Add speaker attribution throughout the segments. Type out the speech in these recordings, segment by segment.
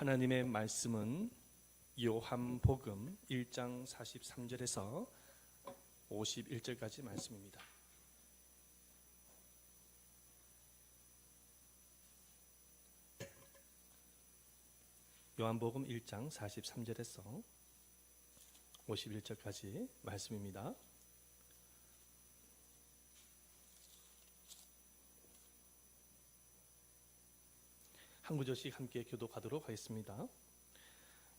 Speaker 1: 하나님의 말씀은 요한복음 1장 43절에서 51절까지 말씀입니다. 요한복음 1장 43절에서 51절까지 말씀입니다. 한 구절씩 함께 교독하도록 하겠습니다.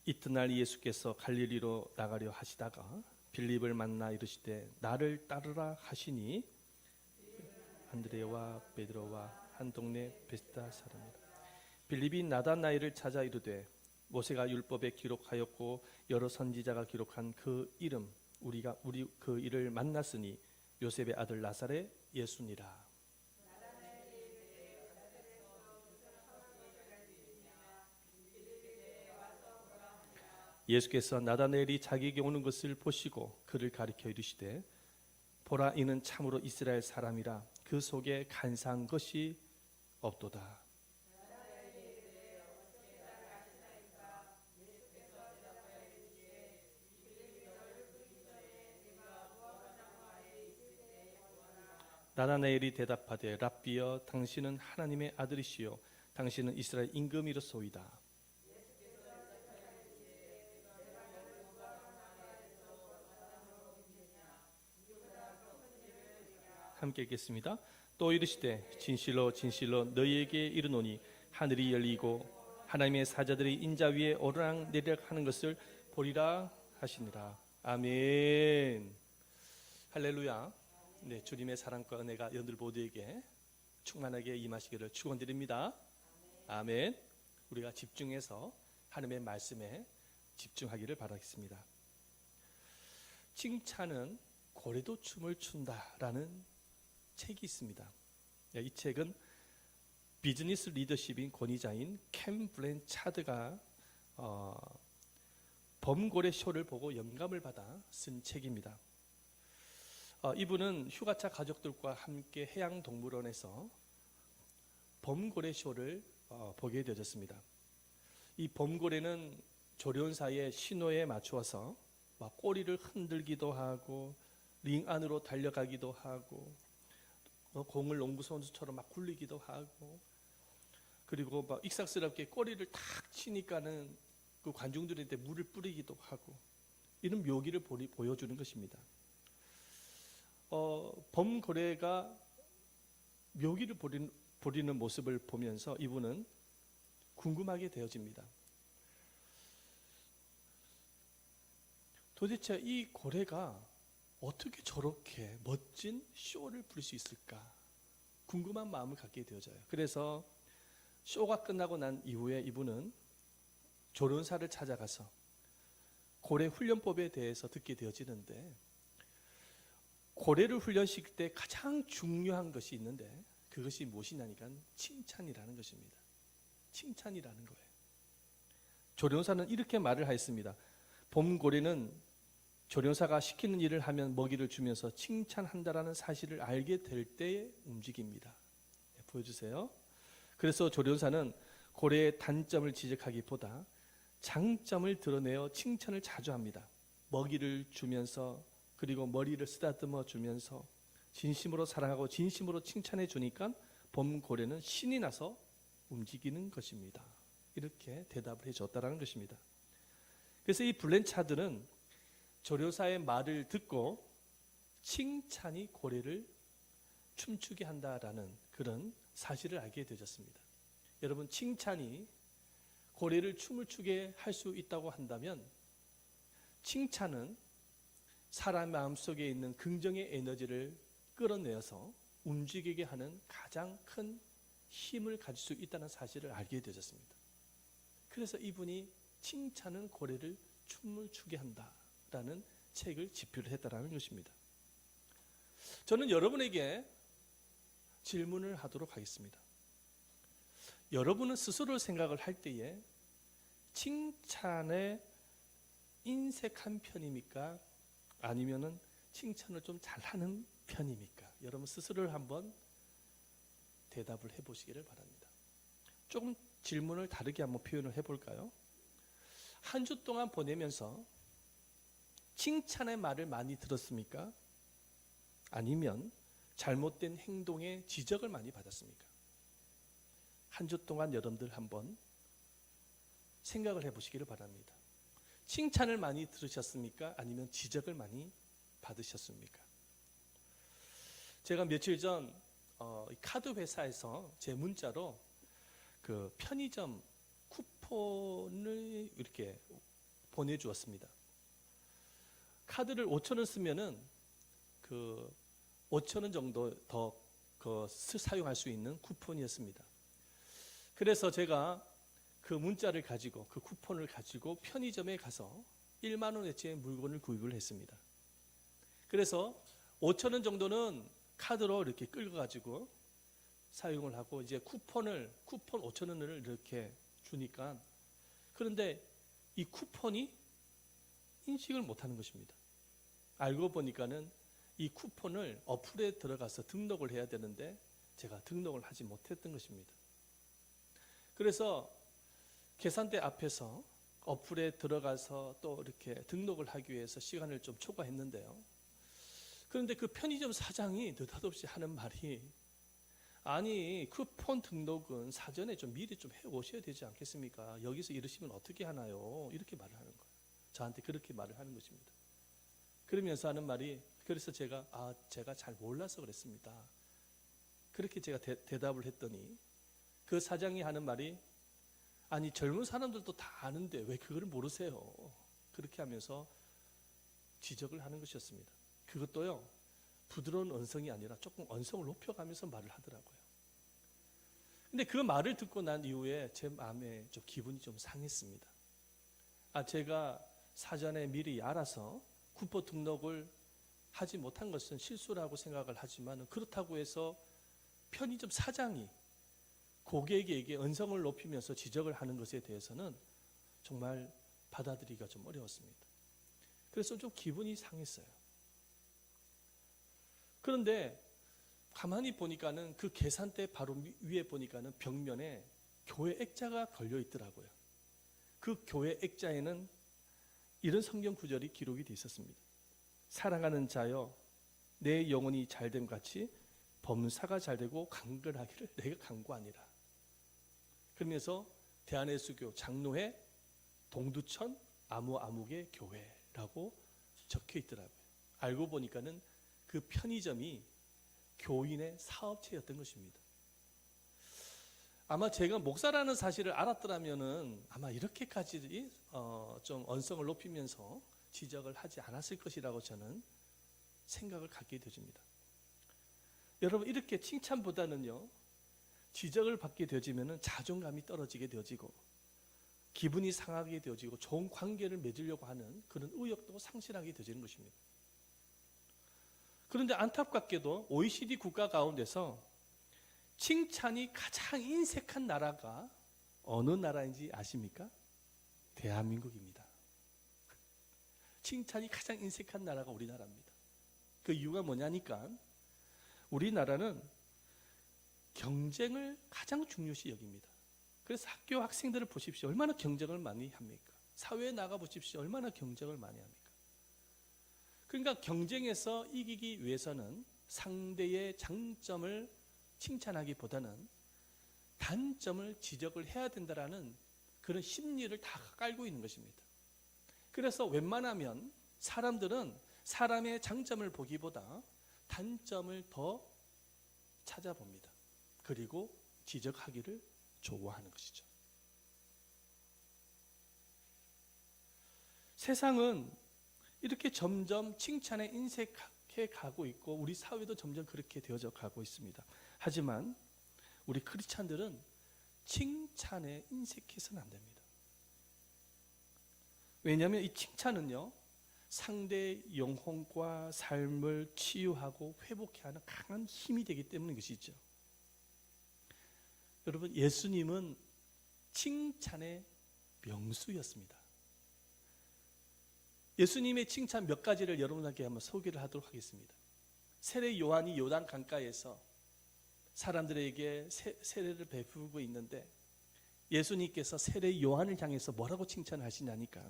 Speaker 1: 이튿날 예수께서 갈릴리로 나가려 하시다가 빌립을 만나 이르시되 나를 따르라 하시니 안드레와 베드로와 한 동네 베스다 사람이라. 빌립이 나다나엘을 찾아 이르되 모세가 율법에 기록하였고 여러 선지자가 기록한 그 이름 우리가 그 이를 만났으니 요셉의 아들 나사렛 예수니라. 예수께서 나다나엘이 자기에게 오는 것을 보시고 그를 가리켜 이르시되 보라 이는 참으로 이스라엘 사람이라 그 속에 간사한 것이 없도다. 나다나엘이 대답하되 랍비여 당신은 하나님의 아들이시요 당신은 이스라엘 임금이로소이다. 함께 읽겠습니다. 또 이르시되 진실로 진실로 너희에게 이르노니 하늘이 열리고 하나님의 사자들이 인자 위에 오르락 내리락 하는 것을 보리라 하시니라. 아멘. 할렐루야. 네, 주님의 사랑과 은혜가 여러분들 모두에게 충만하게 임하시기를 축원드립니다. 아멘. 우리가 집중해서 하나님의 말씀에 집중하기를 바라겠습니다. 칭찬은 고래도 춤을 춘다라는 책이 있습니다. 이 책은 비즈니스 리더십인 권위자인 캠 블랜차드가 범고래 쇼를 보고 영감을 받아 쓴 책입니다. 이분은 휴가차 가족들과 함께 해양동물원에서 범고래 쇼를 보게 되었습니다. 이 범고래는 조련사의 신호에 맞추어서 막 꼬리를 흔들기도 하고 링 안으로 달려가기도 하고 공을 농구 선수처럼 막 굴리기도 하고 그리고 막 익삭스럽게 꼬리를 탁 치니까는 그 관중들한테 물을 뿌리기도 하고 이런 묘기를 보여주는 것입니다. 범고래가 묘기를 부리는 모습을 보면서 이분은 궁금하게 되어집니다. 도대체 이 고래가 어떻게 저렇게 멋진 쇼를 부릴 수 있을까? 궁금한 마음을 갖게 되어져요. 그래서 쇼가 끝나고 난 이후에 이분은 조련사를 찾아가서 고래 훈련법에 대해서 듣게 되어지는데 고래를 훈련시킬 때 가장 중요한 것이 있는데 그것이 무엇이냐니까 칭찬이라는 것입니다. 칭찬이라는 거예요. 조련사는 이렇게 말을 하였습니다. 범고래는 조련사가 시키는 일을 하면 먹이를 주면서 칭찬한다라는 사실을 알게 될 때에 움직입니다. 네, 보여주세요. 그래서 조련사는 고래의 단점을 지적하기보다 장점을 드러내어 칭찬을 자주 합니다. 먹이를 주면서 그리고 머리를 쓰다듬어 주면서 진심으로 사랑하고 진심으로 칭찬해 주니까 범고래는 신이 나서 움직이는 것입니다. 이렇게 대답을 해줬다는 것입니다. 그래서 이 블랜차드는 조련사의 말을 듣고 칭찬이 고래를 춤추게 한다라는 그런 사실을 알게 되었습니다. 여러분, 칭찬이 고래를 춤을 추게 할 수 있다고 한다면 칭찬은 사람 마음속에 있는 긍정의 에너지를 끌어내어서 움직이게 하는 가장 큰 힘을 가질 수 있다는 사실을 알게 되었습니다. 그래서 이분이 칭찬은 고래를 춤을 추게 한다라는 책을 집필을 했다라는 것입니다. 저는 여러분에게 질문을 하도록 하겠습니다. 여러분은 스스로 생각을 할 때에 칭찬에 인색한 편입니까? 아니면은 칭찬을 좀 잘하는 편입니까? 여러분 스스로를 한번 대답을 해보시기를 바랍니다. 조금 질문을 다르게 한번 표현을 해볼까요? 한 주 동안 보내면서 칭찬의 말을 많이 들었습니까? 아니면 잘못된 행동에 지적을 많이 받았습니까? 한 주 동안 여러분들 한번 생각을 해보시기를 바랍니다. 칭찬을 많이 들으셨습니까? 아니면 지적을 많이 받으셨습니까? 제가 며칠 전 카드 회사에서 제 문자로 그 편의점 쿠폰을 이렇게 보내주었습니다. 카드를 5,000원 쓰면은 그 5,000원 정도 더 사용할 수 있는 쿠폰이었습니다. 그래서 제가 그 문자를 가지고 그 쿠폰을 가지고 편의점에 가서 1만 원어치의 물건을 구입을 했습니다. 그래서 5,000원 정도는 카드로 이렇게 끌고 가지고 사용을 하고 이제 쿠폰 5,000원을 이렇게 주니까 그런데 이 쿠폰이 인식을 못하는 것입니다. 알고 보니까는 이 쿠폰을 어플에 들어가서 등록을 해야 되는데 제가 등록을 하지 못했던 것입니다. 그래서 계산대 앞에서 어플에 들어가서 또 이렇게 등록을 하기 위해서 시간을 좀 초과했는데요. 그런데 그 편의점 사장이 느닷없이 하는 말이 아니 쿠폰 등록은 사전에 좀 미리 좀 해오셔야 되지 않겠습니까? 여기서 이러시면 어떻게 하나요? 이렇게 말을 하는 거예요. 저한테 그렇게 말을 하는 것입니다. 그러면서 하는 말이 그래서 제가 잘 몰라서 그랬습니다. 그렇게 제가 대답을 했더니 그 사장이 하는 말이 아니 젊은 사람들도 다 아는데 왜 그걸 모르세요? 그렇게 하면서 지적을 하는 것이었습니다. 그것도요 부드러운 언성이 아니라 조금 언성을 높여가면서 말을 하더라고요. 근데 그 말을 듣고 난 이후에 제 마음에 좀 기분이 좀 상했습니다. 제가 사전에 미리 알아서 쿠폰 등록을 하지 못한 것은 실수라고 생각을 하지만 그렇다고 해서 편의점 사장이 고객에게 언성을 높이면서 지적을 하는 것에 대해서는 정말 받아들이기가 좀 어려웠습니다. 그래서 좀 기분이 상했어요. 그런데 가만히 보니까는 그 계산대 바로 위에 보니까는 벽면에 교회 액자가 걸려 있더라고요. 그 교회 액자에는 이런 성경 구절이 기록이 되어 있었습니다. 사랑하는 자여 내 영혼이 잘됨 같이 범사가 잘되고 강건하기를 내가 간구하니라. 그러면서 대한예수교 장로회 동두천 아무아무개 교회라고 적혀 있더라고요. 알고 보니까는 그 편의점이 교인의 사업체였던 것입니다. 아마 제가 목사라는 사실을 알았더라면은 아마 이렇게까지 좀 언성을 높이면서 지적을 하지 않았을 것이라고 저는 생각을 갖게 되집니다. 여러분 이렇게 칭찬보다는요 지적을 받게 되어지면은 자존감이 떨어지게 되어지고 기분이 상하게 되어지고 좋은 관계를 맺으려고 하는 그런 의욕도 상실하게 되어지는 것입니다. 그런데 안타깝게도 OECD 국가 가운데서 칭찬이 가장 인색한 나라가 어느 나라인지 아십니까? 대한민국입니다. 칭찬이 가장 인색한 나라가 우리나라입니다. 그 이유가 뭐냐니까 우리나라는 경쟁을 가장 중요시 여깁니다. 그래서 학교 학생들을 보십시오. 얼마나 경쟁을 많이 합니까? 사회에 나가 보십시오. 얼마나 경쟁을 많이 합니까? 그러니까 경쟁에서 이기기 위해서는 상대의 장점을 칭찬하기보다는 단점을 지적을 해야 된다라는 그런 심리를 다 깔고 있는 것입니다. 그래서 웬만하면 사람들은 사람의 장점을 보기보다 단점을 더 찾아봅니다. 그리고 지적하기를 좋아하는 것이죠. 세상은 이렇게 점점 칭찬에 인색해 가고 있고 우리 사회도 점점 그렇게 되어져 가고 있습니다. 하지만 우리 크리스찬들은 칭찬에 인색해서는 안 됩니다. 왜냐하면 이 칭찬은요 상대의 영혼과 삶을 치유하고 회복해 하는 강한 힘이 되기 때문인 것이죠. 여러분 예수님은 칭찬의 명수였습니다. 예수님의 칭찬 몇 가지를 여러분에게 한번 소개를 하도록 하겠습니다. 세례 요한이 요단 강가에서 사람들에게 세례를 베풀고 있는데 예수님께서 세례 요한을 향해서 뭐라고 칭찬을 하시냐니까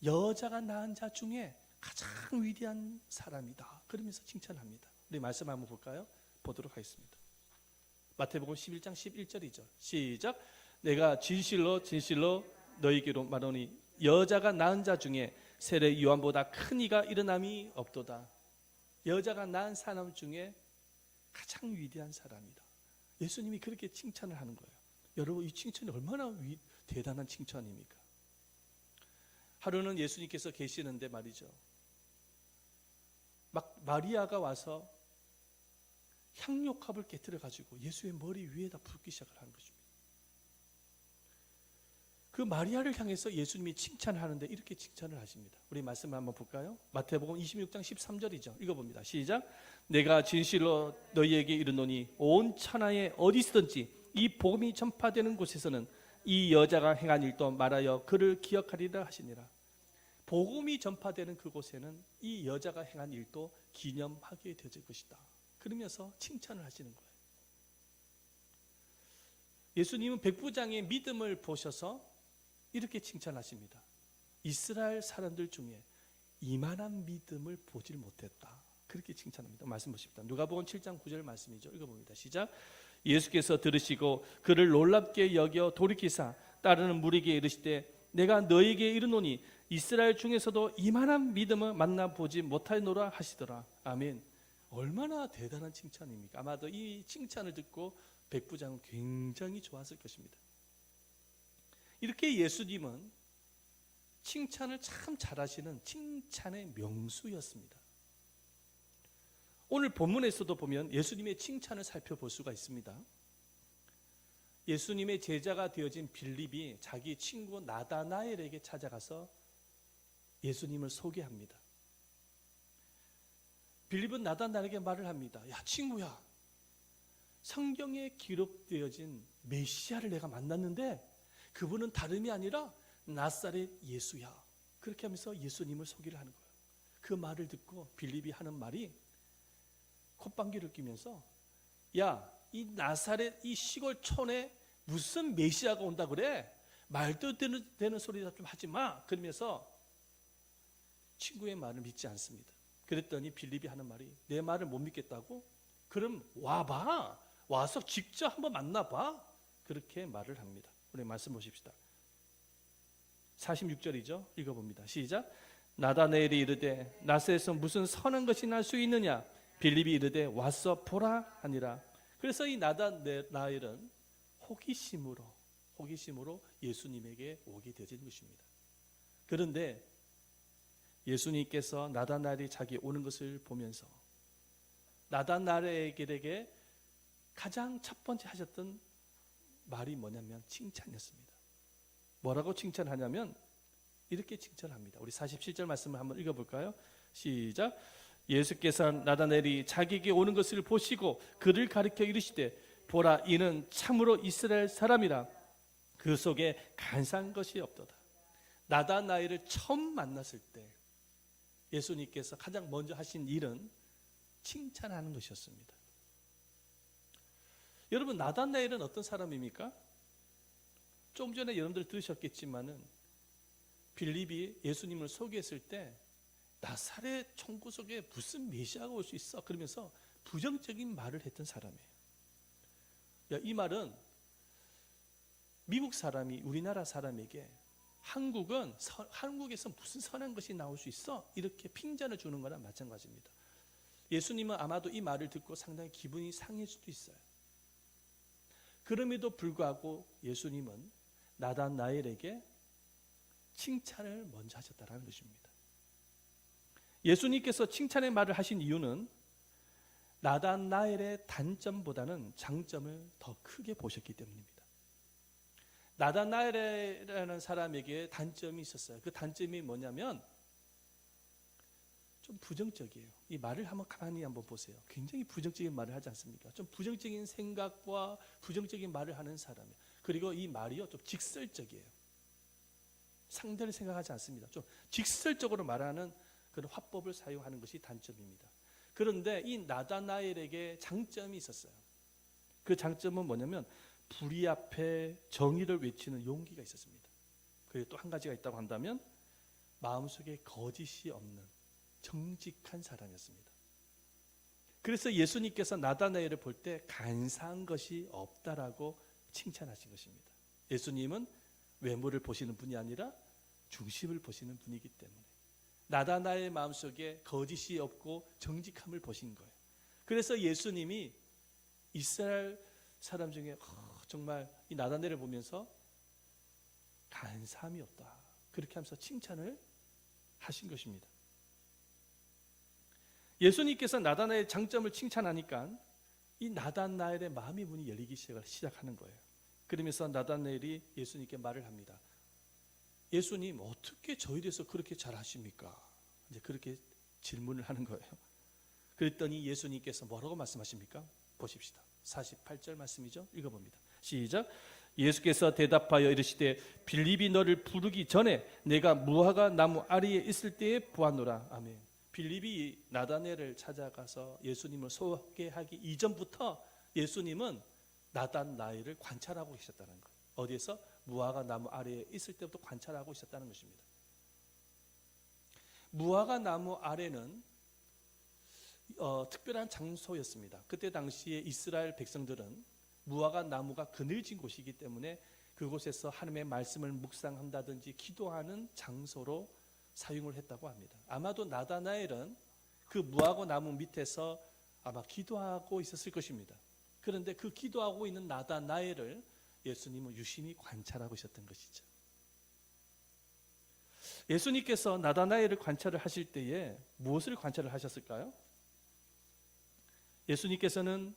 Speaker 1: 여자가 낳은 자 중에 가장 위대한 사람이다. 그러면서 칭찬합니다. 우리 말씀 한번 볼까요? 보도록 하겠습니다. 마태복음 11장 11절이죠. 시작. 내가 진실로 진실로 너희에게로 말하노니 여자가 낳은 자 중에 세례 요한보다 큰 이가 일어남이 없도다. 여자가 낳은 사람 중에 가장 위대한 사람이다. 예수님이 그렇게 칭찬을 하는 거예요. 여러분, 이 칭찬이 얼마나 대단한 칭찬입니까? 하루는 예수님께서 계시는데 말이죠, 막 마리아가 와서 향료컵을 깨뜨려 가지고 예수의 머리 위에다 붓기 시작을 하는 것입니다. 그 마리아를 향해서 예수님이 칭찬하는데 이렇게 칭찬을 하십니다. 우리 말씀을 한번 볼까요? 마태복음 26장 13절이죠. 읽어봅니다. 시작. 내가 진실로 너희에게 이르노니 온 천하에 어디서든지 이 복음이 전파되는 곳에서는 이 여자가 행한 일도 말하여 그를 기억하리라 하시니라. 복음이 전파되는 그곳에는 이 여자가 행한 일도 기념하게 되어질 것이다. 그러면서 칭찬을 하시는 거예요. 예수님은 백부장의 믿음을 보셔서 이렇게 칭찬하십니다. 이스라엘 사람들 중에 이만한 믿음을 보질 못했다. 그렇게 칭찬합니다. 말씀 보십시다. 누가복음 7장 9절 말씀이죠. 읽어봅니다. 시작. 예수께서 들으시고 그를 놀랍게 여겨 돌이키사 따르는 무리에게 이르시되 내가 너에게 이르노니 이스라엘 중에서도 이만한 믿음을 만나보지 못하노라 하시더라. 아멘. 얼마나 대단한 칭찬입니까? 아마도 이 칭찬을 듣고 백부장은 굉장히 좋았을 것입니다. 이렇게 예수님은 칭찬을 참 잘하시는 칭찬의 명수였습니다. 오늘 본문에서도 보면 예수님의 칭찬을 살펴볼 수가 있습니다. 예수님의 제자가 되어진 빌립이 자기 친구 나다나엘에게 찾아가서 예수님을 소개합니다. 빌립은 나다나엘에게 말을 합니다. 야, 친구야, 성경에 기록되어진 메시아를 내가 만났는데 그분은 다름이 아니라 나사렛 예수야. 그렇게 하면서 예수님을 소개를 하는 거예요. 그 말을 듣고 빌립이 하는 말이 콧방귀를 뀌면서 야, 이 나사렛 이 시골촌에 무슨 메시아가 온다 그래? 말도 되는 소리 좀 하지 마. 그러면서 친구의 말을 믿지 않습니다. 그랬더니 빌립이 하는 말이 내 말을 못 믿겠다고? 그럼 와봐. 와서 직접 한번 만나봐. 그렇게 말을 합니다. 우리 말씀 보십시다. 46절이죠. 읽어봅니다. 시작. 나다나엘이 이르되 나사렛에서 무슨 선한 것이 날 수 있느냐? 빌립이 이르되 와서 보라 하니라. 그래서 이 나다나엘은 호기심으로 예수님에게 오게 되어진 것입니다. 그런데 예수님께서 나다나엘이 자기 오는 것을 보면서 나다나엘에게 가장 첫 번째 하셨던 말이 뭐냐면 칭찬이었습니다. 뭐라고 칭찬하냐면 이렇게 칭찬합니다. 우리 47절 말씀을 한번 읽어볼까요? 시작. 예수께서 나다나엘이 자기에게 오는 것을 보시고 그를 가리켜 이르시되 보라, 이는 참으로 이스라엘 사람이라 그 속에 간사한 것이 없도다. 나다나엘을 처음 만났을 때 예수님께서 가장 먼저 하신 일은 칭찬하는 것이었습니다. 여러분, 나다나엘은 어떤 사람입니까? 좀 전에 여러분들 들으셨겠지만은 빌립이 예수님을 소개했을 때 나사렛 총구 속에 무슨 메시아가 올 수 있어? 그러면서 부정적인 말을 했던 사람이에요. 야, 이 말은 미국 사람이 우리나라 사람에게 한국에서 무슨 선한 것이 나올 수 있어? 이렇게 핀잔을 주는 거랑 마찬가지입니다. 예수님은 아마도 이 말을 듣고 상당히 기분이 상할 수도 있어요. 그럼에도 불구하고 예수님은 나다나엘에게 칭찬을 먼저 하셨다는 것입니다. 예수님께서 칭찬의 말을 하신 이유는 나다나엘의 단점보다는 장점을 더 크게 보셨기 때문입니다. 나다나엘이라는 사람에게 단점이 있었어요. 그 단점이 뭐냐면 좀 부정적이에요. 이 말을 가만히 한번 보세요. 굉장히 부정적인 말을 하지 않습니까? 좀 부정적인 생각과 부정적인 말을 하는 사람이에요. 그리고 이 말이요, 좀 직설적이에요. 상대를 생각하지 않습니다. 좀 직설적으로 말하는 그런 화법을 사용하는 것이 단점입니다. 그런데 이 나다나엘에게 장점이 있었어요. 그 장점은 뭐냐면 불의 앞에 정의를 외치는 용기가 있었습니다. 그리고 또 한 가지가 있다고 한다면 마음속에 거짓이 없는 정직한 사람이었습니다. 그래서 예수님께서 나다나엘을 볼 때 간사한 것이 없다라고 칭찬하신 것입니다. 예수님은 외모를 보시는 분이 아니라 중심을 보시는 분이기 때문에 나다나엘의 마음속에 거짓이 없고 정직함을 보신 거예요. 그래서 예수님이 이스라엘 사람 중에 정말 이 나다나엘을 보면서 간사함이 없다, 그렇게 하면서 칭찬을 하신 것입니다. 예수님께서 나다나엘의 장점을 칭찬하니까 이 나다나엘의 마음의 문이 열리기 시작하는 거예요. 그러면서 나다나엘이 예수님께 말을 합니다. 예수님, 어떻게 저에 대해서 그렇게 잘 아십니까? 이제 그렇게 질문을 하는 거예요. 그랬더니 예수님께서 뭐라고 말씀하십니까? 보십시다. 48절 말씀이죠. 읽어봅니다. 시작. 예수께서 대답하여 이르시되 빌립이 너를 부르기 전에 내가 무화과 나무 아래에 있을 때에 보았노라. 아멘. 빌립이 나다나엘을 찾아가서 예수님을 소개하기 이전부터 예수님은 나다나엘을 관찰하고 계셨다는 거예요. 어디에서? 무화과 나무 아래에 있을 때부터 관찰하고 있었다는 것입니다. 무화과 나무 아래는 특별한 장소였습니다. 그때 당시에 이스라엘 백성들은 무화과 나무가 그늘진 곳이기 때문에 그곳에서 하나님의 말씀을 묵상한다든지 기도하는 장소로 사용을 했다고 합니다. 아마도 나다나엘은 그 무화과 나무 밑에서 아마 기도하고 있었을 것입니다. 그런데 그 기도하고 있는 나다나엘을 예수님은 유심히 관찰하고 있었던 것이죠. 예수님께서 나다나엘을 관찰을 하실 때에 무엇을 관찰을 하셨을까요? 예수님께서는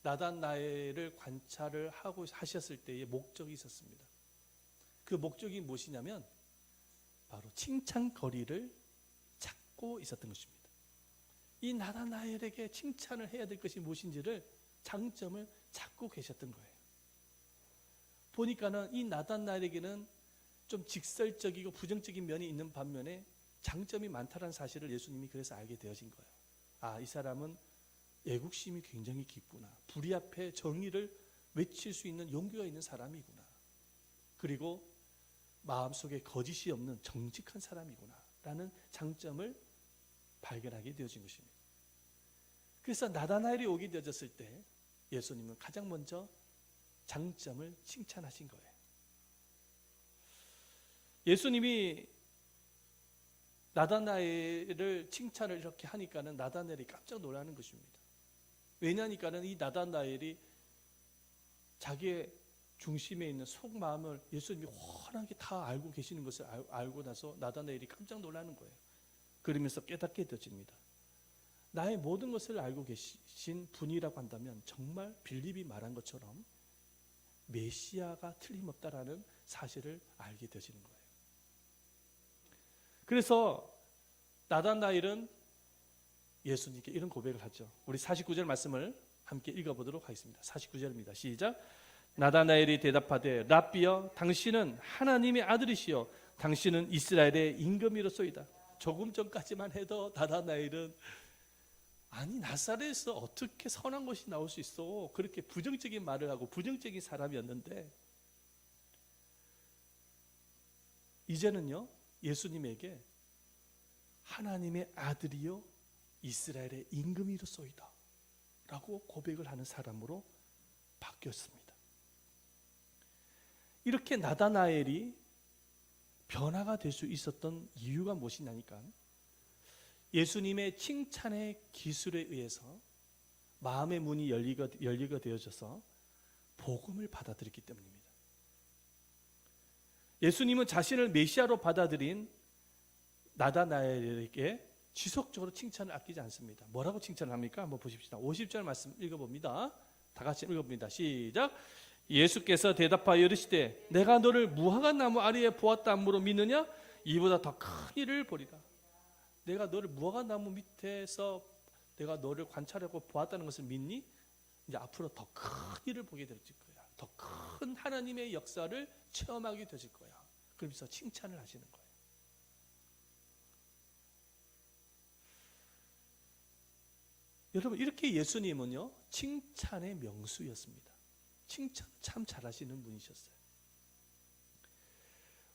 Speaker 1: 나다나엘을 관찰을 하셨을 때에 목적이 있었습니다. 그 목적이 무엇이냐면 바로 칭찬거리를 찾고 있었던 것입니다. 이 나다나엘에게 칭찬을 해야 될 것이 무엇인지를 장점을 찾고 계셨던 거예요. 보니까는 이 나다나엘에게는 좀 직설적이고 부정적인 면이 있는 반면에 장점이 많다는 사실을 예수님이 그래서 알게 되어진 거예요. 아, 이 사람은 애국심이 굉장히 깊구나. 불의 앞에 정의를 외칠 수 있는 용기가 있는 사람이구나. 그리고 마음속에 거짓이 없는 정직한 사람이구나 라는 장점을 발견하게 되어진 것입니다. 그래서 나다나엘이 오게 되어졌을 때 예수님은 가장 먼저 장점을 칭찬하신 거예요. 예수님이 나다나엘을 칭찬을 이렇게 하니까는 나다나엘이 깜짝 놀라는 것입니다. 왜냐하니까는 이 나다나엘이 자기의 중심에 있는 속마음을 예수님이 훤하게 다 알고 계시는 것을 알고 나서 나다나엘이 깜짝 놀라는 거예요. 그러면서 깨닫게 되어집니다. 나의 모든 것을 알고 계신 분이라고 한다면 정말 빌립이 말한 것처럼 메시아가 틀림없다라는 사실을 알게 되어지는 거예요. 그래서 나다나엘은 예수님께 이런 고백을 하죠. 우리 49절 말씀을 함께 읽어보도록 하겠습니다. 49절입니다. 시작. 나다나엘이 대답하되 랍비여, 당신은 하나님의 아들이시여 당신은 이스라엘의 임금이로소이다. 조금 전까지만 해도 나다나엘은 아니 나사렛에서 어떻게 선한 것이 나올 수 있어, 그렇게 부정적인 말을 하고 부정적인 사람이었는데 이제는요 예수님에게 하나님의 아들이요 이스라엘의 임금이로소이다 라고 고백을 하는 사람으로 바뀌었습니다. 이렇게 나다나엘이 변화가 될 수 있었던 이유가 무엇이냐니까 예수님의 칭찬의 기술에 의해서 마음의 문이 열리게 되어져서 복음을 받아들였기 때문입니다. 예수님은 자신을 메시아로 받아들인 나다나엘에게 지속적으로 칭찬을 아끼지 않습니다. 뭐라고 칭찬을 합니까? 한번 보십시다. 50절 말씀 읽어봅니다. 다 같이 읽어봅니다. 시작. 예수께서 대답하여 이르시되 내가 너를 무화과 나무 아래에 보았다 함으로 믿느냐? 이보다 더 큰 일을 보리라. 내가 너를 무화과 나무 밑에서 내가 너를 관찰하고 보았다는 것을 믿니? 이제 앞으로 더 큰 일을 보게 될 거야. 더 큰 하나님의 역사를 체험하게 되실 거야. 그러면서 칭찬을 하시는 거예요. 여러분 이렇게 예수님은요 칭찬의 명수였습니다. 칭찬 참 잘하시는 분이셨어요.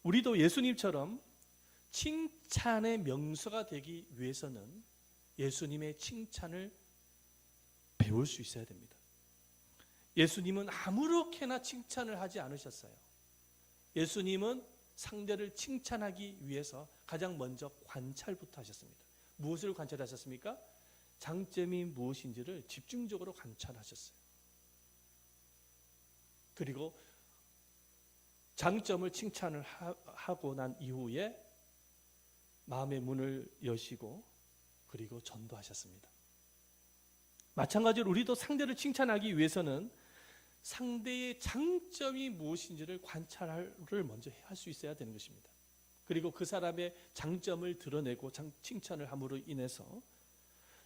Speaker 1: 우리도 예수님처럼 칭찬의 명소가 되기 위해서는 예수님의 칭찬을 배울 수 있어야 됩니다. 예수님은 아무렇게나 칭찬을 하지 않으셨어요. 예수님은 상대를 칭찬하기 위해서 가장 먼저 관찰부터 하셨습니다. 무엇을 관찰하셨습니까? 장점이 무엇인지를 집중적으로 관찰하셨어요. 그리고 장점을 칭찬을 하고 난 이후에 마음의 문을 여시고 그리고 전도하셨습니다. 마찬가지로 우리도 상대를 칭찬하기 위해서는 상대의 장점이 무엇인지를 관찰을 먼저 할 수 있어야 되는 것입니다. 그리고 그 사람의 장점을 드러내고 칭찬을 함으로 인해서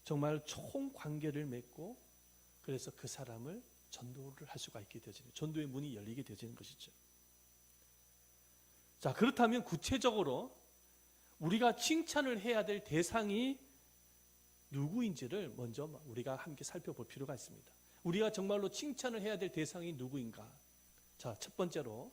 Speaker 1: 정말 좋은 관계를 맺고 그래서 그 사람을 전도를 할 수가 있게 되어지는, 전도의 문이 열리게 되어지는 것이죠. 자, 그렇다면 구체적으로 우리가 칭찬을 해야 될 대상이 누구인지를 먼저 우리가 함께 살펴볼 필요가 있습니다. 우리가 정말로 칭찬을 해야 될 대상이 누구인가? 자, 첫 번째로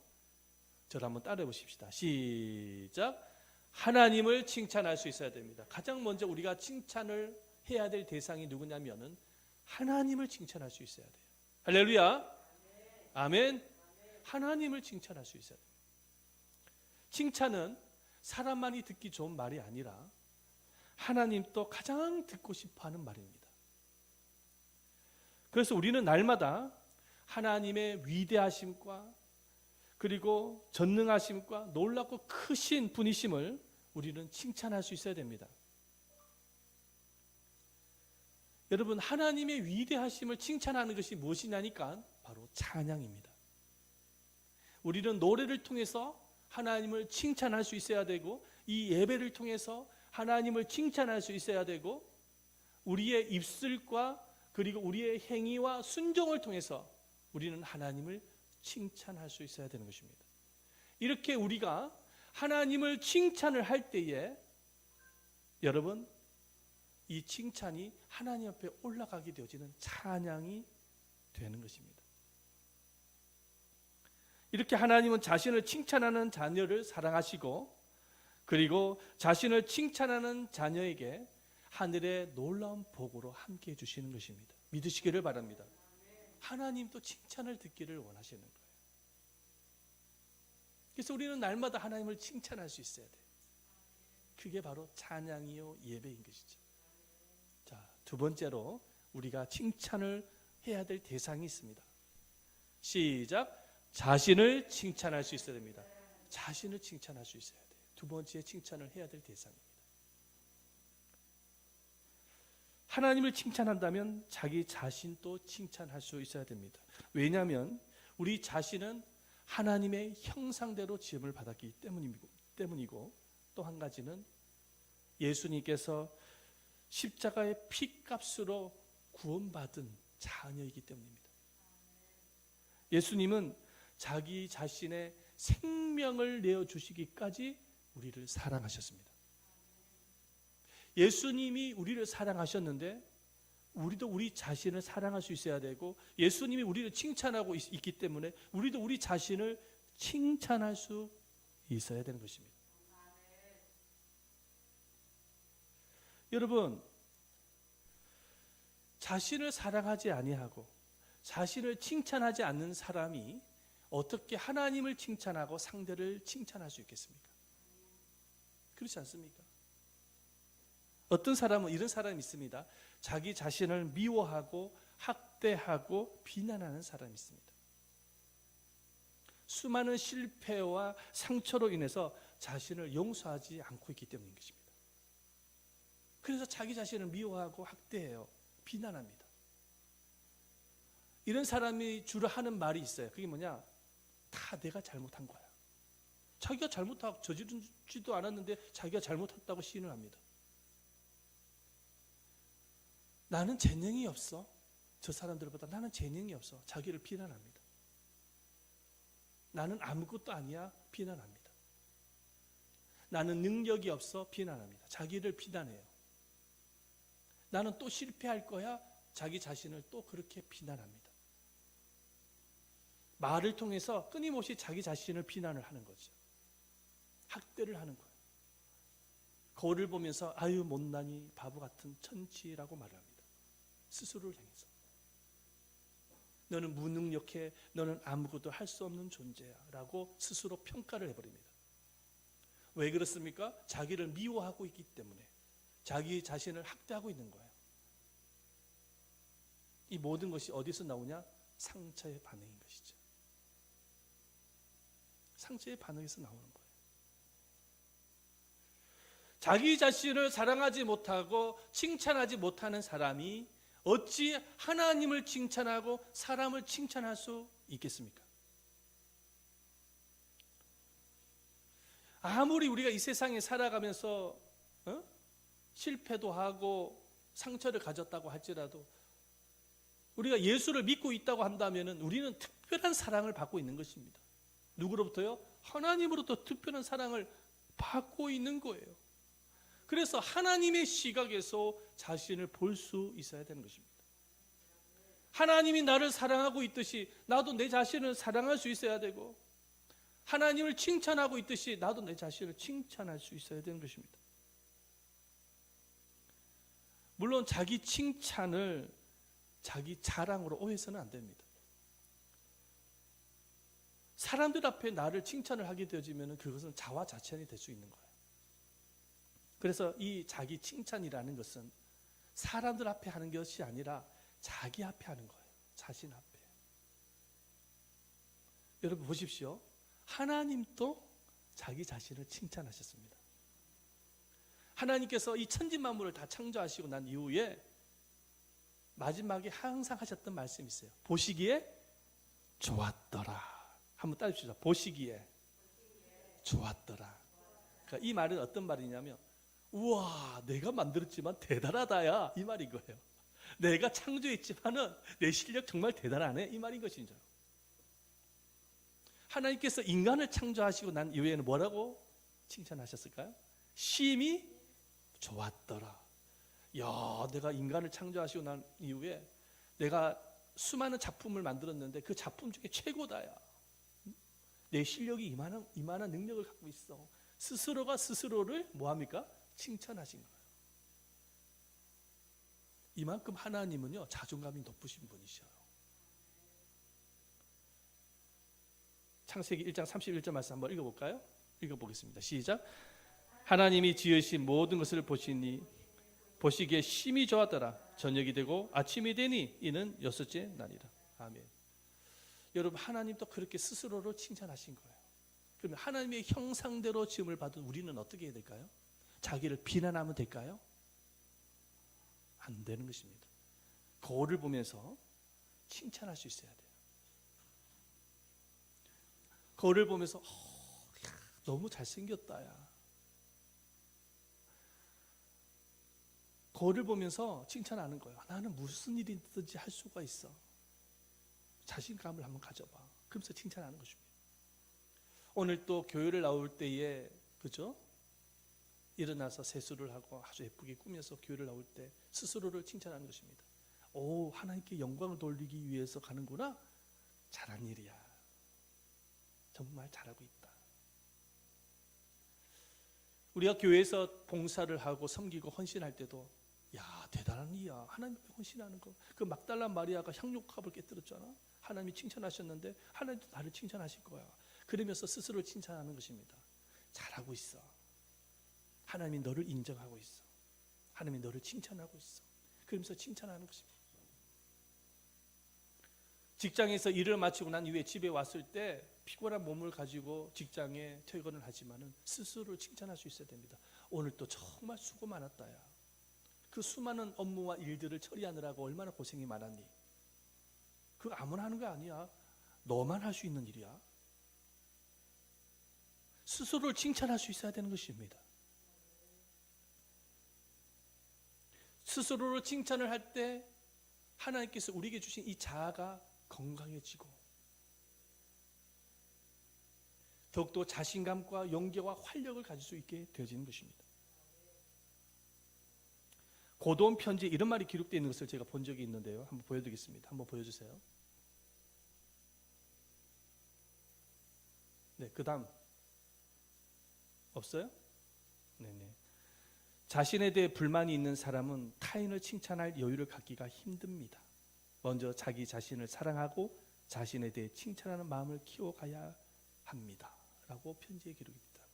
Speaker 1: 저를 한번 따라해 보십시다. 시작. 하나님을 칭찬할 수 있어야 됩니다. 가장 먼저 우리가 칭찬을 해야 될 대상이 누구냐면은 하나님을 칭찬할 수 있어야 돼요. 할렐루야. 아멘. 하나님을 칭찬할 수 있어야 돼요. 칭찬은 사람만이 듣기 좋은 말이 아니라 하나님도 가장 듣고 싶어하는 말입니다. 그래서 우리는 날마다 하나님의 위대하심과 그리고 전능하심과 놀랍고 크신 분이심을 우리는 칭찬할 수 있어야 됩니다. 여러분, 하나님의 위대하심을 칭찬하는 것이 무엇이냐니까 바로 찬양입니다. 우리는 노래를 통해서 하나님을 칭찬할 수 있어야 되고 이 예배를 통해서 하나님을 칭찬할 수 있어야 되고 우리의 입술과 그리고 우리의 행위와 순종을 통해서 우리는 하나님을 칭찬할 수 있어야 되는 것입니다. 이렇게 우리가 하나님을 칭찬을 할 때에 여러분, 이 칭찬이 하나님 앞에 올라가게 되어지는 찬양이 되는 것입니다. 이렇게 하나님은 자신을 칭찬하는 자녀를 사랑하시고 그리고 자신을 칭찬하는 자녀에게 하늘의 놀라운 복으로 함께해 주시는 것입니다. 믿으시기를 바랍니다. 하나님도 칭찬을 듣기를 원하시는 거예요. 그래서 우리는 날마다 하나님을 칭찬할 수 있어야 돼요. 그게 바로 찬양이요 예배인 것이죠. 자, 두 번째로 우리가 칭찬을 해야 될 대상이 있습니다. 시작. 자신을 칭찬할 수 있어야 됩니다. 자신을 칭찬할 수 있어야 돼요. 두 번째 칭찬을 해야 될 대상입니다. 하나님을 칭찬한다면 자기 자신도 칭찬할 수 있어야 됩니다. 왜냐하면 우리 자신은 하나님의 형상대로 지음을 받았기 때문이고 또 한 가지는 예수님께서 십자가의 피값으로 구원받은 자녀이기 때문입니다. 예수님은 자기 자신의 생명을 내어주시기까지 우리를 사랑하셨습니다. 예수님이 우리를 사랑하셨는데 우리도 우리 자신을 사랑할 수 있어야 되고 예수님이 우리를 칭찬하고 있기 때문에 우리도 우리 자신을 칭찬할 수 있어야 되는 것입니다. 여러분, 자신을 사랑하지 아니하고 자신을 칭찬하지 않는 사람이 어떻게 하나님을 칭찬하고 상대를 칭찬할 수 있겠습니까? 그렇지 않습니까? 어떤 사람은 이런 사람이 있습니다. 자기 자신을 미워하고 학대하고 비난하는 사람이 있습니다. 수많은 실패와 상처로 인해서 자신을 용서하지 않고 있기 때문인 것입니다. 그래서 자기 자신을 미워하고 학대해요. 비난합니다. 이런 사람이 주로 하는 말이 있어요. 그게 뭐냐? 다 내가 잘못한 거야. 자기가 잘못하고 저지르지도 않았는데 자기가 잘못했다고 시인을 합니다. 나는 재능이 없어. 저 사람들보다 나는 재능이 없어. 자기를 비난합니다. 나는 아무것도 아니야. 비난합니다. 나는 능력이 없어. 비난합니다. 자기를 비난해요. 나는 또 실패할 거야. 자기 자신을 또 그렇게 비난합니다. 말을 통해서 끊임없이 자기 자신을 비난을 하는 거죠. 학대를 하는 거예요. 거울을 보면서 아유 못나니 바보 같은 천치라고 말을 합니다. 스스로를 향해서. 너는 무능력해, 너는 아무것도 할 수 없는 존재야 라고 스스로 평가를 해버립니다. 왜 그렇습니까? 자기를 미워하고 있기 때문에, 자기 자신을 학대하고 있는 거예요. 이 모든 것이 어디서 나오냐? 상처의 반응인 것이죠. 상처의 반응에서 나오는 거예요. 자기 자신을 사랑하지 못하고 칭찬하지 못하는 사람이 어찌 하나님을 칭찬하고 사람을 칭찬할 수 있겠습니까? 아무리 우리가 이 세상에 살아가면서 실패도 하고 상처를 가졌다고 할지라도 우리가 예수를 믿고 있다고 한다면 우리는 특별한 사랑을 받고 있는 것입니다. 누구로부터요? 하나님으로부터 특별한 사랑을 받고 있는 거예요. 그래서 하나님의 시각에서 자신을 볼 수 있어야 되는 것입니다. 하나님이 나를 사랑하고 있듯이 나도 내 자신을 사랑할 수 있어야 되고, 하나님을 칭찬하고 있듯이 나도 내 자신을 칭찬할 수 있어야 되는 것입니다. 물론 자기 칭찬을 자기 자랑으로 오해서는 안 됩니다. 사람들 앞에 나를 칭찬을 하게 되어지면 그것은 자화자찬이 될 수 있는 거예요. 그래서 이 자기 칭찬이라는 것은 사람들 앞에 하는 것이 아니라 자기 앞에 하는 거예요. 자신 앞에. 여러분 보십시오. 하나님도 자기 자신을 칭찬하셨습니다. 하나님께서 이 천지 만물을 다 창조하시고 난 이후에 마지막에 항상 하셨던 말씀이 있어요. 보시기에 좋았더라. 한번 따집시다. 보시기에 좋았더라. 그러니까 이 말은 어떤 말이냐면, 우와, 내가 만들었지만 대단하다야, 이 말인 거예요. 내가 창조했지만은 내 실력 정말 대단하네, 이 말인 것이죠. 하나님께서 인간을 창조하시고 난 이후에는 뭐라고 칭찬하셨을까요? 심히 좋았더라. 야, 내가 인간을 창조하시고 난 이후에 내가 수많은 작품을 만들었는데 그 작품 중에 최고다야. 내 실력이 이만한 능력을 갖고 있어. 스스로가 스스로를 뭐합니까? 칭찬하신 거예요. 이만큼 하나님은요, 자존감이 높으신 분이셔요. 창세기 1장 31절 말씀 한번 읽어볼까요? 읽어보겠습니다. 시작. 하나님이 지으신 모든 것을 보시니 보시기에 심히 좋았더라. 저녁이 되고 아침이 되니 이는 여섯째 날이라. 아멘. 여러분, 하나님도 그렇게 스스로를 칭찬하신 거예요. 그러면 하나님의 형상대로 지음을 받은 우리는 어떻게 해야 될까요? 자기를 비난하면 될까요? 안 되는 것입니다. 거울을 보면서 칭찬할 수 있어야 돼요. 거울을 보면서 너무 잘생겼다 야. 거울을 보면서 칭찬하는 거예요. 나는 무슨 일이든지 할 수가 있어. 자신감을 한번 가져봐. 그러면서 칭찬하는 것입니다. 오늘 또 교회를 나올 때에, 그죠? 일어나서 세수를 하고 아주 예쁘게 꾸며서 교회를 나올 때 스스로를 칭찬하는 것입니다. 오, 하나님께 영광을 돌리기 위해서 가는구나. 잘한 일이야. 정말 잘하고 있다. 우리가 교회에서 봉사를 하고 섬기고 헌신할 때도, 야, 대단한 일이야. 하나님 앞에 헌신하는 거. 그 막달라 마리아가 향료컵을 깨뜨렸잖아. 하나님이 칭찬하셨는데 하나님도 나를 칭찬하실 거야. 그러면서 스스로를 칭찬하는 것입니다. 잘하고 있어. 하나님이 너를 인정하고 있어. 하나님이 너를 칭찬하고 있어. 그러면서 칭찬하는 것입니다. 직장에서 일을 마치고 난 이후에 집에 왔을 때 피곤한 몸을 가지고 직장에 퇴근을 하지만은 스스로를 칭찬할 수 있어야 됩니다. 오늘 또 정말 수고 많았다야. 그 수많은 업무와 일들을 처리하느라고 얼마나 고생이 많았니? 그거 아무나 하는 거 아니야. 너만 할 수 있는 일이야. 스스로를 칭찬할 수 있어야 되는 것입니다. 스스로를 칭찬을 할 때 하나님께서 우리에게 주신 이 자아가 건강해지고 더욱더 자신감과 용기와 활력을 가질 수 있게 되어지는 것입니다. 고도원 편지에 이런 말이 기록되어 있는 것을 제가 본 적이 있는데요. 한번 보여드리겠습니다. 한번 보여주세요. 네, 그다음 없어요? 네네. 자신에 대해 불만이 있는 사람은 타인을 칭찬할 여유를 갖기가 힘듭니다. 먼저 자기 자신을 사랑하고 자신에 대해 칭찬하는 마음을 키워가야 합니다. 라고 편지에 기록이 있다.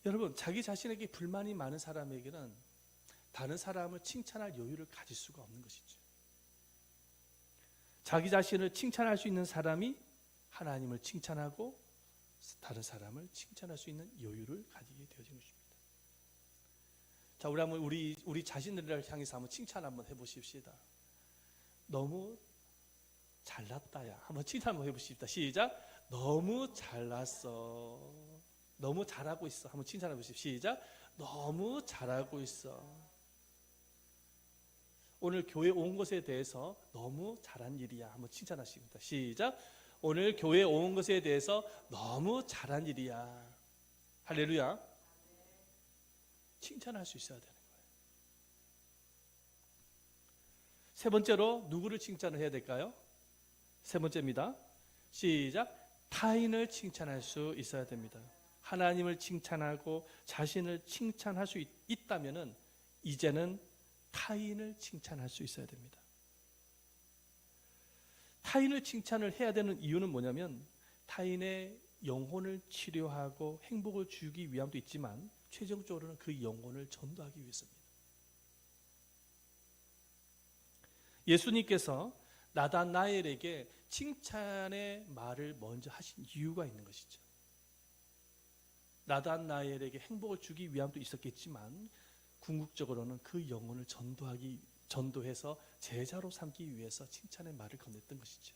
Speaker 1: 여러분, 자기 자신에게 불만이 많은 사람에게는 다른 사람을 칭찬할 여유를 가질 수가 없는 것이죠. 자기 자신을 칭찬할 수 있는 사람이 하나님을 칭찬하고 다른 사람을 칭찬할 수 있는 여유를 가지게 되어진 것입니다. 자, 우리 한번 우리 자신들을 향해서 한번 칭찬 한번 해보십시다. 너무 잘났다야. 한번 칭찬 한번 해보십시다. 시작. 너무 잘났어. 너무 잘하고 있어. 한번 칭찬해 보십시오. 시작. 너무 잘하고 있어. 오늘 교회 온 것에 대해서 너무 잘한 일이야. 한번 칭찬하십니다. 시작. 오늘 교회 온 것에 대해서 너무 잘한 일이야. 할렐루야. 칭찬할 수 있어야 되는 거예요. 세 번째로 누구를 칭찬을 해야 될까요? 세 번째입니다. 시작. 타인을 칭찬할 수 있어야 됩니다. 하나님을 칭찬하고 자신을 칭찬할 수 있다면은 이제는 타인을 칭찬할 수 있어야 됩니다. 타인을 칭찬을 해야 되는 이유는 뭐냐면 타인의 영혼을 치료하고 행복을 주기 위함도 있지만 최종적으로는 그 영혼을 전도하기 위해서입니다. 예수님께서 나다나엘에게 칭찬의 말을 먼저 하신 이유가 있는 것이죠. 나다나엘에게 행복을 주기 위함도 있었겠지만 궁극적으로는 그 영혼을 전도해서 제자로 삼기 위해서 칭찬의 말을 건넸던 것이죠.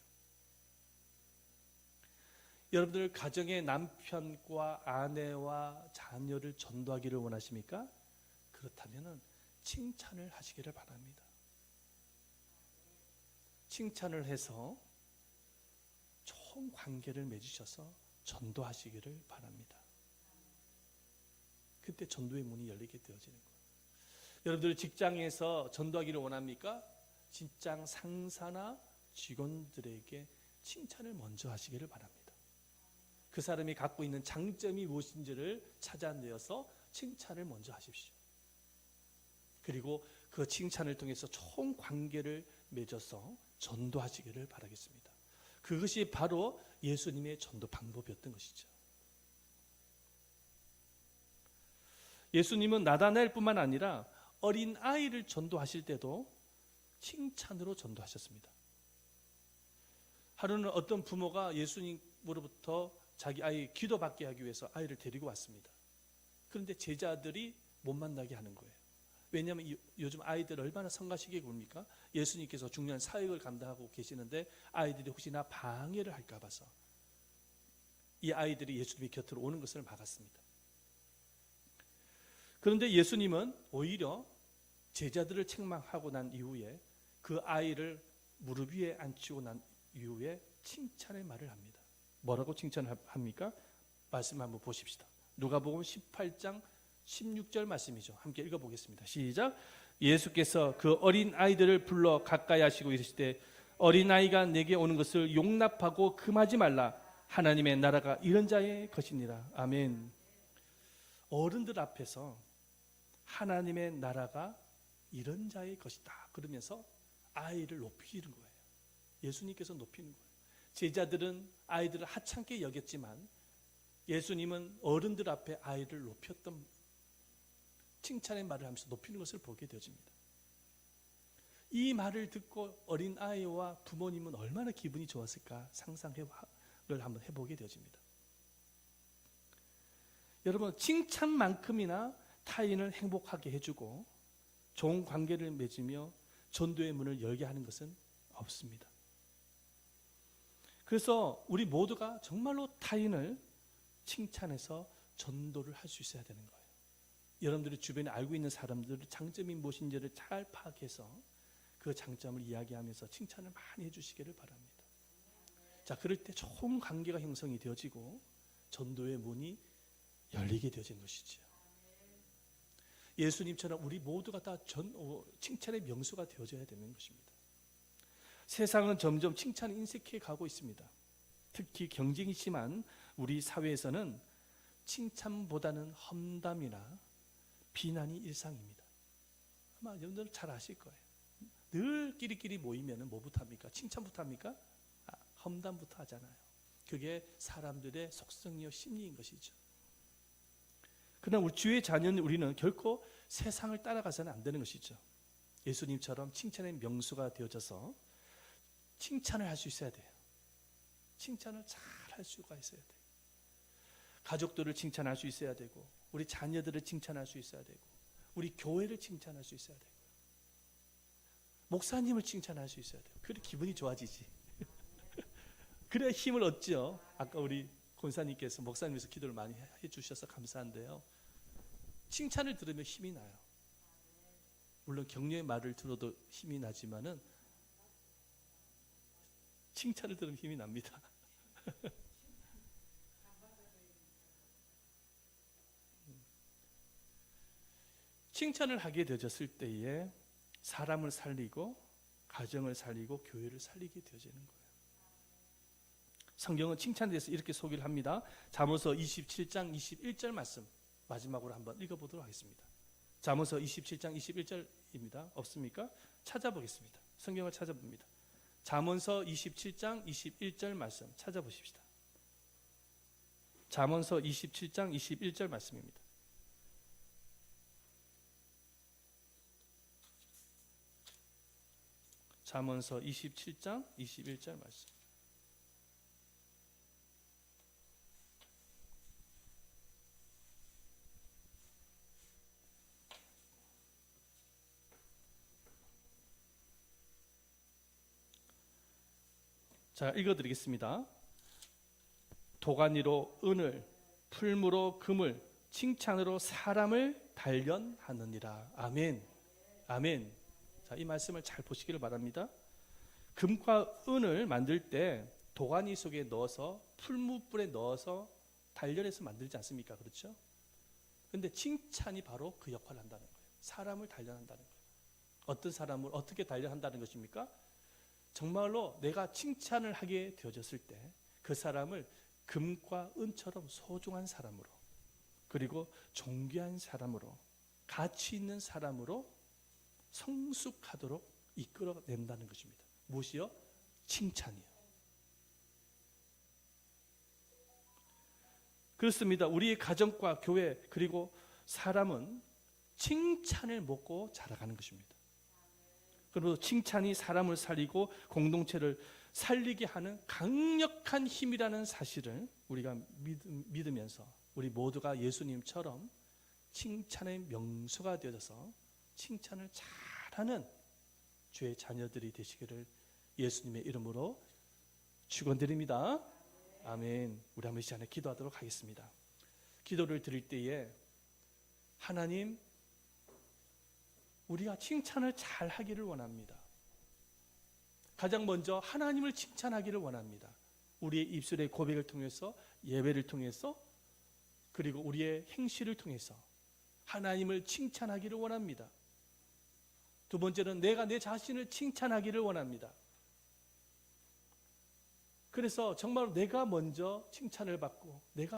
Speaker 1: 여러분들 가정의 남편과 아내와 자녀를 전도하기를 원하십니까? 그렇다면 칭찬을 하시기를 바랍니다. 칭찬을 해서 좋은 관계를 맺으셔서 전도하시기를 바랍니다. 그때 전도의 문이 열리게 되어지는 거예요. 여러분들 직장에서 전도하기를 원합니까? 직장 상사나 직원들에게 칭찬을 먼저 하시기를 바랍니다. 그 사람이 갖고 있는 장점이 무엇인지를 찾아내어서 칭찬을 먼저 하십시오. 그리고 그 칭찬을 통해서 좋은 관계를 맺어서 전도하시기를 바라겠습니다. 그것이 바로 예수님의 전도 방법이었던 것이죠. 예수님은 나다나엘뿐만 아니라 어린 아이를 전도하실 때도 칭찬으로 전도하셨습니다. 하루는 어떤 부모가 예수님으로부터 자기 아이 기도받게 하기 위해서 아이를 데리고 왔습니다. 그런데 제자들이 못 만나게 하는 거예요. 왜냐하면 요즘 아이들 얼마나 성가시게 굴니까 예수님께서 중요한 사역을 감당하고 계시는데 아이들이 혹시나 방해를 할까 봐서 이 아이들이 예수님의 곁으로 오는 것을 막았습니다. 그런데 예수님은 오히려 제자들을 책망하고 난 이후에 그 아이를 무릎 위에 앉히고 난 이후에 칭찬의 말을 합니다. 뭐라고 칭찬합니까? 말씀 한번 보십시다. 누가복음 18장 16절 말씀이죠. 함께 읽어보겠습니다. 시작. 예수께서 그 어린 아이들을 불러 가까이 하시고 이르시되 어린아이가 내게 오는 것을 용납하고 금하지 말라. 하나님의 나라가 이런 자의 것이니라. 아멘. 어른들 앞에서 하나님의 나라가 이런 자의 것이다 그러면서 아이를 높이는 거예요. 예수님께서 높이는 거예요. 제자들은 아이들을 하찮게 여겼지만 예수님은 어른들 앞에 아이를 높였던 칭찬의 말을 하면서 높이는 것을 보게 되어집니다. 이 말을 듣고 어린 아이와 부모님은 얼마나 기분이 좋았을까 상상을 한번 해보게 되어집니다. 여러분, 칭찬만큼이나 타인을 행복하게 해주고 좋은 관계를 맺으며 전도의 문을 열게 하는 것은 없습니다. 그래서 우리 모두가 정말로 타인을 칭찬해서 전도를 할 수 있어야 되는 거예요. 여러분들이 주변에 알고 있는 사람들의 장점이 무엇인지를 잘 파악해서 그 장점을 이야기하면서 칭찬을 많이 해주시기를 바랍니다. 자, 그럴 때 좋은 관계가 형성이 되어지고 전도의 문이 열리게 되어진 것이죠. 예수님처럼 우리 모두가 다 칭찬의 명수가 되어져야 되는 것입니다. 세상은 점점 칭찬이 인색해 가고 있습니다. 특히 경쟁이 심한 우리 사회에서는 칭찬보다는 험담이나 비난이 일상입니다. 아마 여러분들 잘 아실 거예요. 늘 끼리끼리 모이면 뭐부터 합니까? 칭찬부터 합니까? 험담부터 하잖아요. 그게 사람들의 속성이요 심리인 것이죠. 그러나 우리 주의 자녀는 우리는 결코 세상을 따라가서는 안 되는 것이죠. 예수님처럼 칭찬의 명수가 되어져서 칭찬을 할 수 있어야 돼요. 칭찬을 잘 할 수가 있어야 돼요. 가족들을 칭찬할 수 있어야 되고, 우리 자녀들을 칭찬할 수 있어야 되고, 우리 교회를 칭찬할 수 있어야 되고, 목사님을 칭찬할 수 있어야 돼요. 그래 기분이 좋아지지. 그래야 힘을 얻죠. 아까 우리 권사님께서 목사님께서 기도를 많이 해주셔서 감사한데요. 칭찬을 들으면 힘이 나요. 물론 격려의 말을 들어도 힘이 나지만은 칭찬을 들으면 힘이 납니다. 칭찬을 하게 되어졌을 때에 사람을 살리고 가정을 살리고 교회를 살리게 되어지는 거예요. 성경은 칭찬에 대해서 이렇게 소개를 합니다. 잠언서 27장 21절 말씀 마지막으로 한번 읽어보도록 하겠습니다. 잠언서 27장 21절입니다. 없습니까? 찾아보겠습니다. 성경을 찾아봅니다. 잠언서 27장 21절 말씀 찾아보십시다. 잠언서 27장 21절 말씀입니다. 잠언서 27장 21절 말씀. 자, 읽어드리겠습니다. 도가니로 은을, 풀무로 금을, 칭찬으로 사람을 단련하느니라. 아멘. 아멘. 자, 이 말씀을 잘 보시기를 바랍니다. 금과 은을 만들 때 도가니 속에 넣어서 풀무불에 넣어서 단련해서 만들지 않습니까? 그렇죠? 근데 칭찬이 바로 그 역할을 한다는 거예요. 사람을 단련한다는 거예요. 어떤 사람을 어떻게 단련한다는 것입니까? 정말로 내가 칭찬을 하게 되어졌을 때 그 사람을 금과 은처럼 소중한 사람으로, 그리고 존귀한 사람으로, 가치 있는 사람으로 성숙하도록 이끌어낸다는 것입니다. 무엇이요? 칭찬이요. 그렇습니다. 우리의 가정과 교회 그리고 사람은 칭찬을 먹고 자라가는 것입니다. 그리고 칭찬이 사람을 살리고 공동체를 살리게 하는 강력한 힘이라는 사실을 우리가 믿으면서 우리 모두가 예수님처럼 칭찬의 명수가 되어서 칭찬을 잘하는 주의 자녀들이 되시기를 예수님의 이름으로 축원드립니다. 아멘. 우리 한번 이 시간에 기도하도록 하겠습니다. 기도를 드릴 때에 하나님, 우리가 칭찬을 잘 하기를 원합니다. 가장 먼저 하나님을 칭찬하기를 원합니다. 우리의 입술의 고백을 통해서, 예배를 통해서, 그리고 우리의 행실을 통해서 하나님을 칭찬하기를 원합니다. 두 번째는 내가 내 자신을 칭찬하기를 원합니다. 그래서 정말 내가 먼저 칭찬을 받고 내가